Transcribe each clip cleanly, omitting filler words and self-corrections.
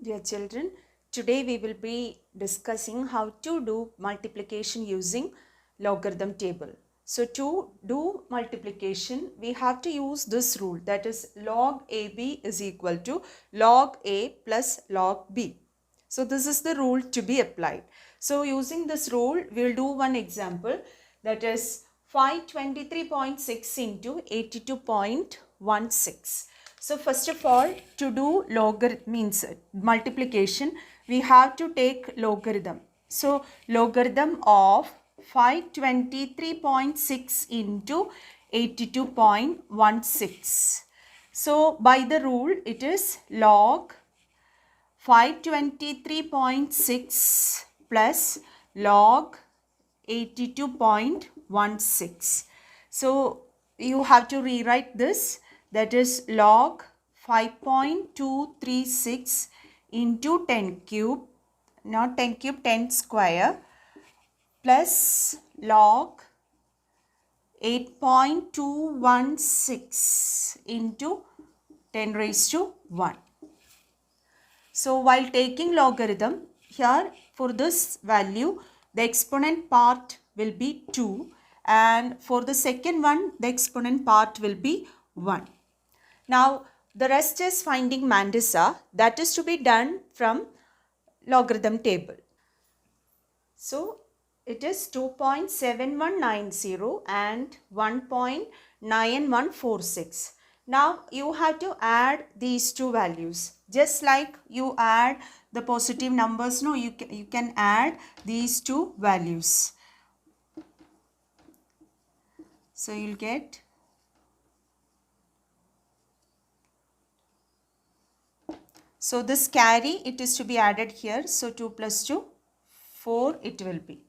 Dear children, today we will be discussing how to do multiplication using logarithm table. So to do multiplication, we have to use this rule, that is log AB is equal to log A plus log B. So this is the rule to be applied. So using this rule, we will do one example, that is 523.6 into 82.16. So first of all, to do logarithm means multiplication, we have to take logarithm. So logarithm of 523.6 into 82.16. So by the rule, it is log 523.6 plus log 82.16. So you have to rewrite this, that is log 5.236 into 10 cube, not 10 cube, 10 square, plus log 8.216 into 10 raised to 1. So while taking logarithm, here for this value, the exponent part will be 2, and for the second one, the exponent part will be 1. Now the rest is finding Mandisa, that is to be done from logarithm table. So it is 2.7190 and 1.9146. Now you have to add these two values. Just like you add the positive numbers, no, you can add these two values. So you'll get so this carry, it is to be added here. So 2 plus 2, 4 it will be.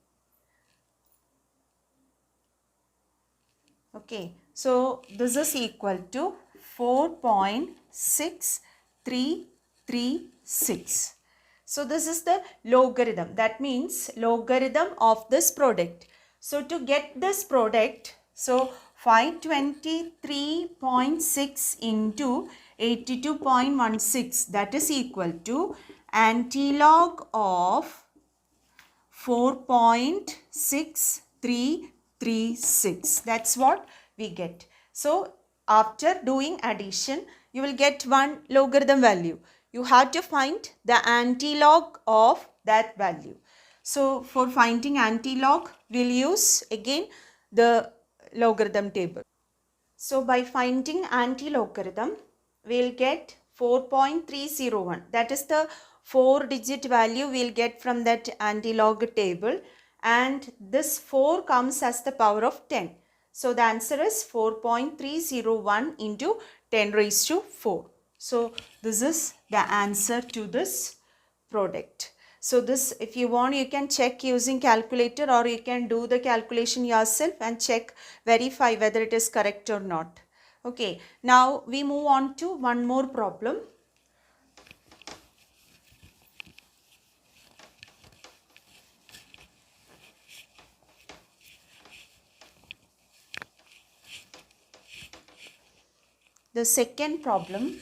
Okay, so this is equal to 4.6336. So this is the logarithm. That means logarithm of this product. So to get this product, so 523.6 into 82.16, that is equal to antilog of 4.6336. That's what we get. So after doing addition, you will get one logarithm value. You have to find the antilog of that value. So for finding antilog, we'll use again the logarithm table. So by finding antilogarithm, we'll get 4.301. That is the 4-digit value we'll get from that antilog table. And this 4 comes as the power of 10. So the answer is 4.301 into 10 raised to 4. So this is the answer to this product. So this, if you want, you can check using calculator, or you can do the calculation yourself and check, verify whether it is correct or not. Okay, now we move on to one more problem. The second problem,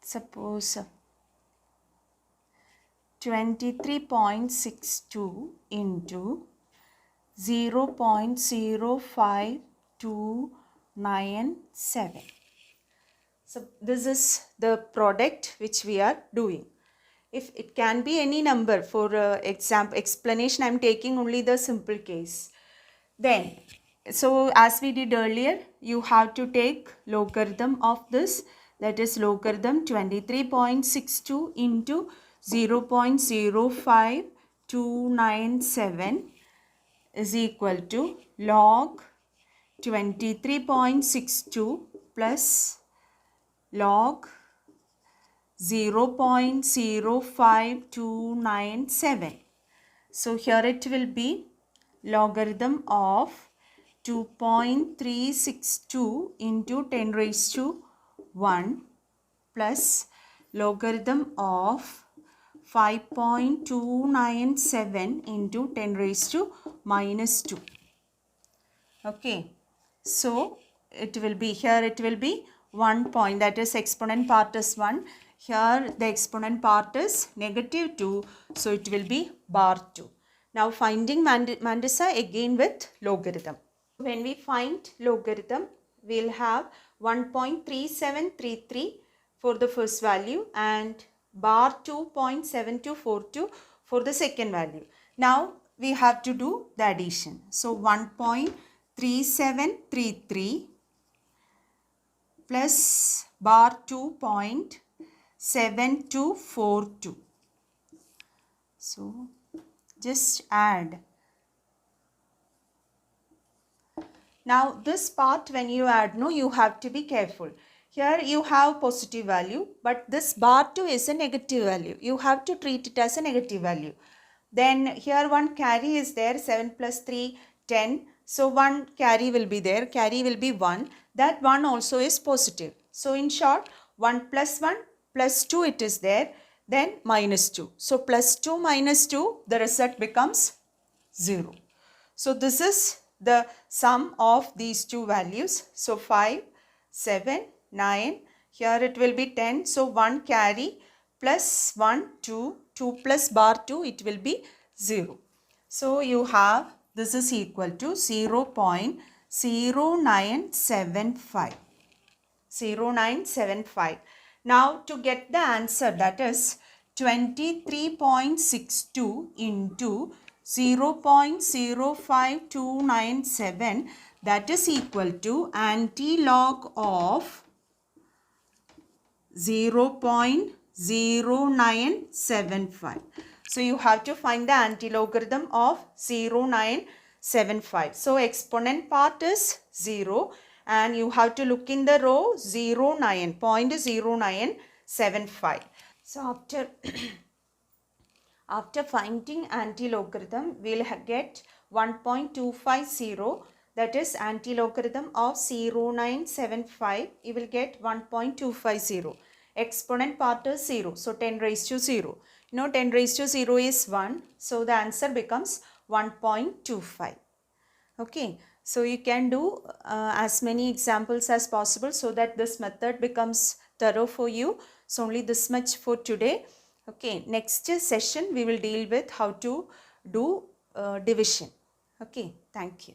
suppose 23.62 into 0.05297. So this is the product which we are doing. If it can be any number, for example explanation I am taking only the simple case. Then, so as we did earlier, you have to take logarithm of this, that is logarithm 23.62 into 0.05297 is equal to log 23.62 plus log 0.05297. So here it will be logarithm of 2.362 into 10 raised to 1 plus logarithm of 5.297 into 10 raised to minus 2. Okay, so it will be, here it will be 1 point, that is exponent part is 1. Here the exponent part is negative 2, so it will be bar 2. Now finding Mandisa again with logarithm. When we find logarithm, we'll have 1.3733 for the first value and bar 2.7242 for the second value. Now we have to do the addition. So 1.3733 plus bar 2.7242. So just add. Now this part when you add, no, you have to be careful. Here you have positive value, but this bar 2 is a negative value. You have to treat it as a negative value. Then here one carry is there, 7 plus 3, 10. So one carry will be there, carry will be 1. That 1 also is positive. So in short, 1 plus 1 plus 2 it is there, then minus 2. So plus 2 minus 2, the result becomes 0. So this is the sum of these two values. So 5, 7, 9. Here it will be 10. So 1 carry plus 1, 2. 2 plus bar 2, it will be 0. So you have, this is equal to 0.0975. 0975. Now to get the answer, that is 23.62 into 0.05297, that is equal to anti-log of 0.0975. So you have to find the anti-logarithm of 0975. So exponent part is 0 and you have to look in the row 0.0975. So after finding anti-logarithm, we will get 1.250, that is anti-logarithm of 0975, you will get 1.250. Exponent part is 0, so 10 raised to 0. You know 10 raised to 0 is 1, so the answer becomes 1.25. Okay, so you can do as many examples as possible so that this method becomes thorough for you. So only this much for today. Okay, next session we will deal with how to do division. Okay, thank you.